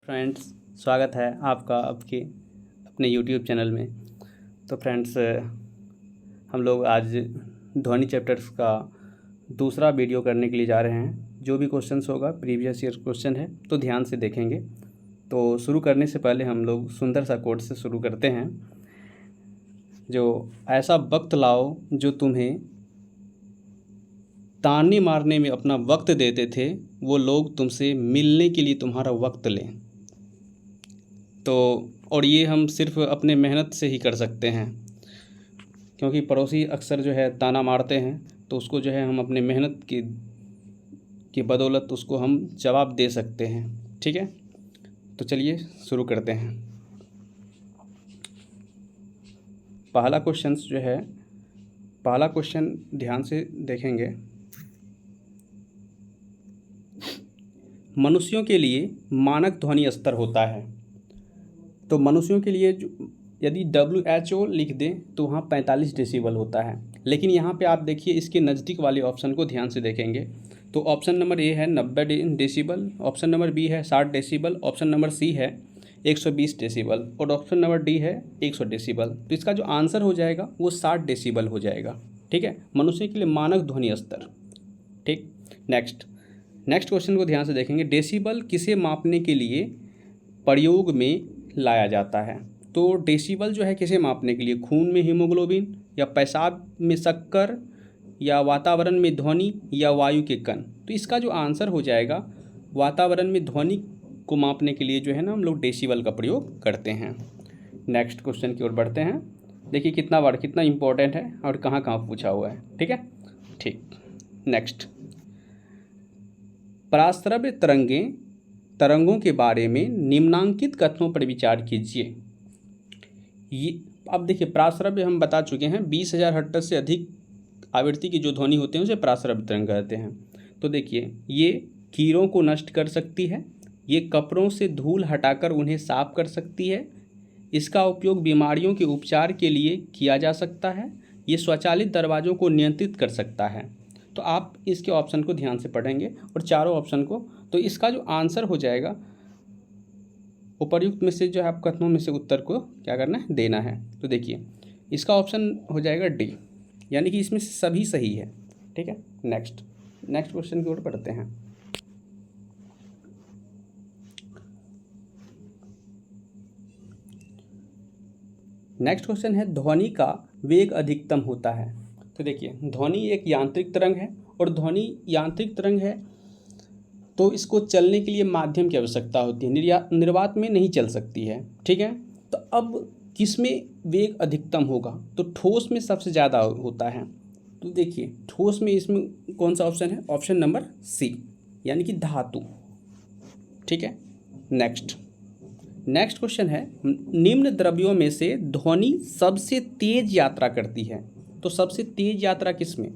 Friends, स्वागत है आपका आपके अपने यूट्यूब चैनल में। तो फ्रेंड्स, हम लोग आज ध्वनि चैप्टर्स का दूसरा वीडियो करने के लिए जा रहे हैं। जो भी क्वेश्चंस होगा प्रीवियस ईयर क्वेश्चन है, तो ध्यान से देखेंगे। तो शुरू करने से पहले हम लोग सुंदर सा कोट से शुरू करते हैं। जो ऐसा वक्त लाओ जो तुम्हें ताने मारने में अपना वक्त देते थे, वो लोग तुमसे मिलने के लिए तुम्हारा वक्त लें। तो और ये हम सिर्फ अपने मेहनत से ही कर सकते हैं, क्योंकि पड़ोसी अक्सर जो है ताना मारते हैं, तो उसको जो है हम अपने मेहनत की बदौलत उसको हम जवाब दे सकते हैं। ठीक है, तो चलिए शुरू करते हैं। पहला क्वेश्चन ध्यान से देखेंगे। मनुष्यों के लिए मानक ध्वनि स्तर होता है। तो मनुष्यों के लिए यदि WHO लिख दें तो वहाँ 45 डेसिबल होता है। लेकिन यहाँ पे आप देखिए, इसके नज़दीक वाले ऑप्शन को ध्यान से देखेंगे तो ऑप्शन नंबर ए है 90 डेसिबल, ऑप्शन नंबर बी है 60 डेसिबल, ऑप्शन नंबर सी है 120 डेसिबल और ऑप्शन नंबर डी है 100 डेसिबल। तो इसका जो आंसर हो जाएगा वो 60 डेसिबल हो जाएगा। ठीक है, मनुष्य के लिए मानक ध्वनि स्तर। ठीक, नेक्स्ट क्वेश्चन को ध्यान से देखेंगे। डेसिबल किसे मापने के लिए प्रयोग में लाया जाता है? तो डेसिबल जो है किसे मापने के लिए, खून में हीमोग्लोबिन, या पेशाब में शक्कर, या वातावरण में ध्वनि, या वायु के कण। तो इसका जो आंसर हो जाएगा, वातावरण में ध्वनि को मापने के लिए जो है ना हम लोग डेसिबल का प्रयोग करते हैं। नेक्स्ट क्वेश्चन की ओर बढ़ते हैं। देखिए कितना वर्ड कितना इंपॉर्टेंट है और कहाँ कहाँ पूछा हुआ है। ठीक है, ठीक। नेक्स्ट, पराश्रव्य तरंगों के बारे में निम्नांकित कथनों पर विचार कीजिए। ये अब देखिए, पराश्रव्य हम बता चुके हैं, 20,000 हर्ट्ज से अधिक आवृत्ति की जो ध्वनि होते हैं उसे पराश्रव्य तरंग कहते हैं। तो देखिए, ये कीड़ों को नष्ट कर सकती है, ये कपड़ों से धूल हटाकर उन्हें साफ कर सकती है, इसका उपयोग बीमारियों के उपचार के लिए किया जा सकता है, ये स्वचालित दरवाज़ों को नियंत्रित कर सकता है। तो आप इसके ऑप्शन को ध्यान से पढ़ेंगे और चारों ऑप्शन को। तो इसका जो आंसर हो जाएगा, उपर्युक्त में से जो है आप कथनों में से उत्तर को क्या करना है, देना है। तो देखिए, इसका ऑप्शन हो जाएगा डी, यानी कि इसमें से सभी सही है। ठीक है, नेक्स्ट क्वेश्चन की ओर बढ़ते हैं। नेक्स्ट क्वेश्चन है, ध्वनि का वेग अधिकतम होता है। तो देखिए, ध्वनि एक यांत्रिक तरंग है और ध्वनि यांत्रिक तरंग है तो इसको चलने के लिए माध्यम की आवश्यकता होती है, निर्वात में नहीं चल सकती है। ठीक है, तो अब किसमें वेग अधिकतम होगा? तो ठोस में सबसे ज़्यादा होता है। तो देखिए, ठोस में इसमें कौन सा ऑप्शन है? ऑप्शन नंबर सी, यानी कि धातु। ठीक है, नेक्स्ट क्वेश्चन है, निम्न द्रव्यों में से ध्वनि सबसे तेज यात्रा करती है। तो सबसे तेज यात्रा किसमें?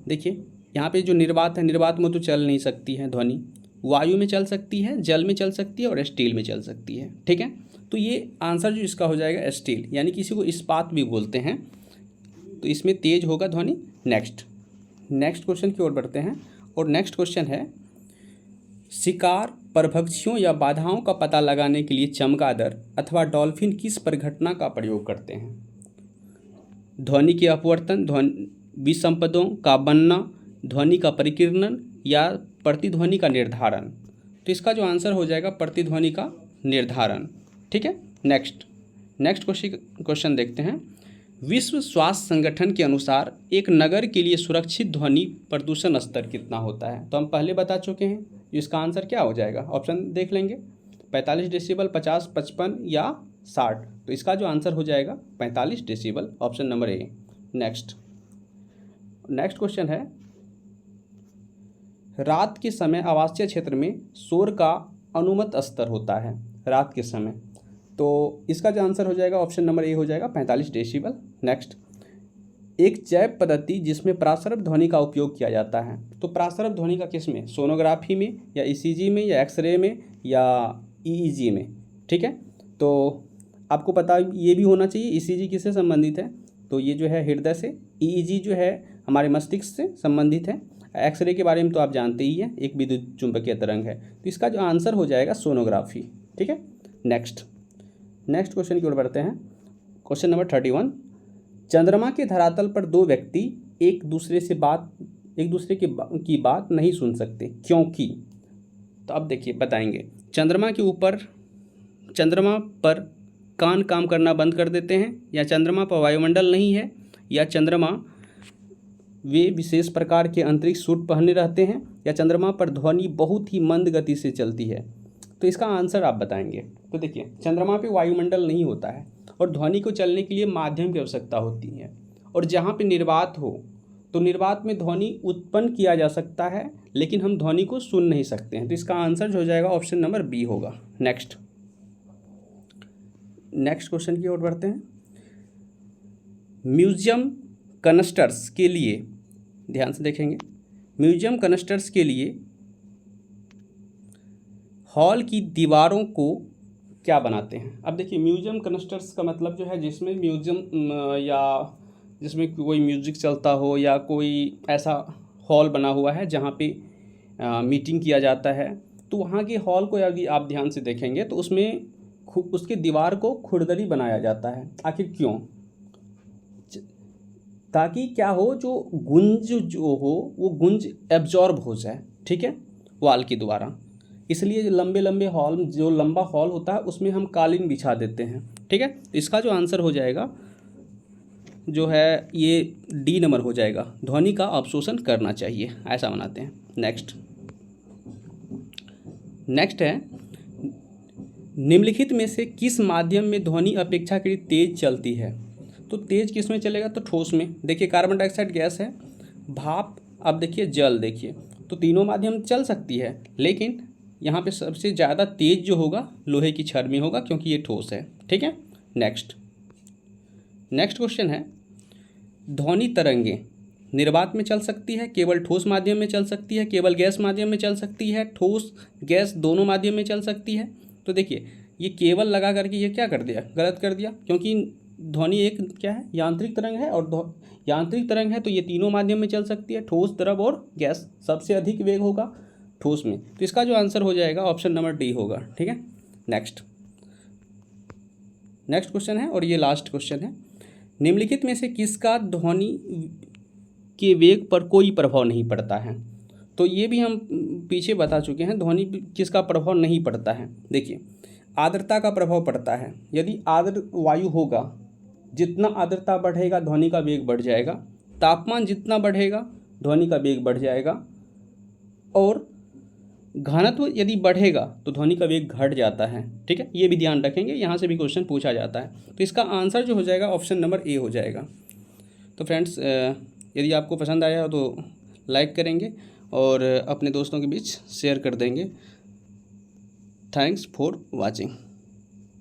देखिए, यहाँ पे जो निर्वात है, निर्वात में तो चल नहीं सकती है ध्वनि, वायु में चल सकती है, जल में चल सकती है और स्टील में चल सकती है। ठीक है, तो ये आंसर जो इसका हो जाएगा स्टील, यानी किसी को इस्पात भी बोलते हैं। तो इसमें तेज होगा ध्वनि। नेक्स्ट क्वेश्चन की ओर बढ़ते हैं और नेक्स्ट क्वेश्चन है, शिकार, परभक्षियों या बाधाओं का पता लगाने के लिए चमगादड़ अथवा डॉल्फिन किस परिघटना का प्रयोग करते हैं? ध्वनि के अपवर्तन, ध्वनि विसंपदों का बनना, ध्वनि का परिकीर्णन या प्रतिध्वनि का निर्धारण। तो इसका जो आंसर हो जाएगा प्रतिध्वनि का निर्धारण। ठीक है, नेक्स्ट क्वेश्चन देखते हैं। विश्व स्वास्थ्य संगठन के अनुसार एक नगर के लिए सुरक्षित ध्वनि प्रदूषण स्तर कितना होता है? तो हम पहले बता चुके हैं, इसका आंसर क्या हो जाएगा? ऑप्शन देख लेंगे, 45 डेसिबल, 50, 55 या 60। तो इसका जो आंसर हो जाएगा 45 decibel, option number A. Next question है, रात के समय आवासीय क्षेत्र में शोर का अनुमत स्तर होता है रात के समय। तो इसका जो आंसर हो जाएगा ऑप्शन नंबर ए हो जाएगा 45 डेसिबल। नेक्स्ट, एक जैव पद्धति जिसमें पराश्रव्य ध्वनि का उपयोग किया जाता है। तो पराश्रव्य ध्वनि का किस में? सोनोग्राफी में, या ECG में, या एक्सरे में, या EEG में। ठीक है, तो आपको पता ये भी होना चाहिए ECG किससे संबंधित है? तो ये जो है हृदय से, EEG जो है हमारे मस्तिष्क से संबंधित है, एक्सरे के बारे में तो आप जानते ही हैं, एक विद्युत चुंबकीय तरंग है। तो इसका जो आंसर हो जाएगा सोनोग्राफी। ठीक है। नेक्स्ट क्वेश्चन की ओर बढ़ते हैं। क्वेश्चन नंबर 31, चंद्रमा के धरातल पर दो व्यक्ति एक दूसरे की बात नहीं सुन सकते क्योंकि। तो अब देखिए बताएंगे, चंद्रमा पर कान काम करना बंद कर देते हैं, या चंद्रमा पर वायुमंडल नहीं है, या चंद्रमा वे विशेष प्रकार के अंतरिक्ष सूट पहने रहते हैं, या चंद्रमा पर ध्वनि बहुत ही मंद गति से चलती है। तो इसका आंसर आप बताएंगे। तो देखिए, चंद्रमा पे वायुमंडल नहीं होता है और ध्वनि को चलने के लिए माध्यम की आवश्यकता होती है, और जहाँ पे निर्वात हो तो निर्वात में ध्वनि उत्पन्न किया जा सकता है, लेकिन हम ध्वनि को सुन नहीं सकते हैं। तो इसका आंसर जो हो जाएगा ऑप्शन नंबर बी होगा। नेक्स्ट क्वेश्चन की ओर बढ़ते हैं। म्यूजियम कन्स्ट्रक्टर्स के लिए, ध्यान से देखेंगे, म्यूजियम कन्स्ट्रक्टर्स के लिए हॉल की दीवारों को क्या बनाते हैं। अब देखिए, म्यूजियम कन्स्ट्रक्टर्स का मतलब जो है जिसमें म्यूजियम या जिसमें कोई म्यूजिक चलता हो, या कोई ऐसा हॉल बना हुआ है जहाँ पे मीटिंग किया जाता है, तो वहाँ के हॉल को यदि आप ध्यान से देखेंगे तो उसमें उसके दीवार को खुरदरी बनाया जाता है। आखिर क्यों? ताकि क्या हो, जो गुंज जो हो वो गुंज एब्जॉर्ब हो जाए, ठीक है, वॉल के द्वारा। इसलिए लंबे हॉल, जो लंबा हॉल होता है उसमें हम कालीन बिछा देते हैं, ठीक है। इसका जो आंसर हो जाएगा जो है ये डी नंबर हो जाएगा, ध्वनि का अवशोषण करना चाहिए, ऐसा बनाते हैं। नेक्स्ट है, निम्नलिखित में से किस माध्यम में ध्वनि अपेक्षाकृत तेज चलती है। तो तेज किस में चलेगा? तो ठोस में। देखिए, कार्बन डाइऑक्साइड गैस है, भाप, अब देखिए जल, देखिए तो तीनों माध्यम चल सकती है, लेकिन यहाँ पे सबसे ज़्यादा तेज जो होगा लोहे की छड़ में होगा, क्योंकि ये ठोस है, ठीक है। नेक्स्ट क्वेश्चन है, ध्वनि तरंगे निर्वात में चल सकती है, केवल ठोस माध्यम में चल सकती है, केवल गैस माध्यम में चल सकती है, ठोस गैस दोनों माध्यम में चल सकती है। तो देखिए, ये केवल लगा करके ये क्या कर दिया, गलत कर दिया, क्योंकि ध्वनि एक क्या है, यांत्रिक तरंग है, और यांत्रिक तरंग है तो ये तीनों माध्यम में चल सकती है, ठोस, द्रव और गैस। सबसे अधिक वेग होगा ठोस में, तो इसका जो आंसर हो जाएगा ऑप्शन नंबर डी होगा, ठीक है। नेक्स्ट क्वेश्चन है, और ये लास्ट क्वेश्चन है, निम्नलिखित में से किसका ध्वनि के वेग पर कोई प्रभाव नहीं पड़ता है। तो ये भी हम पीछे बता चुके हैं, ध्वनि किसका प्रभाव नहीं पड़ता है। देखिए, आर्द्रता का प्रभाव पड़ता है। यदि आर्द्र वायु होगा, जितना आर्द्रता बढ़ेगा ध्वनि का वेग बढ़ जाएगा, तापमान जितना बढ़ेगा ध्वनि का वेग बढ़ जाएगा, और घनत्व यदि बढ़ेगा तो ध्वनि का वेग घट जाता है, ठीक है। ये भी ध्यान रखेंगे, यहाँ से भी क्वेश्चन पूछा जाता है। तो इसका आंसर जो हो जाएगा ऑप्शन नंबर ए हो जाएगा। तो फ्रेंड्स, यदि आपको पसंद आया तो लाइक करेंगे और अपने दोस्तों के बीच शेयर कर देंगे। Thanks for watching.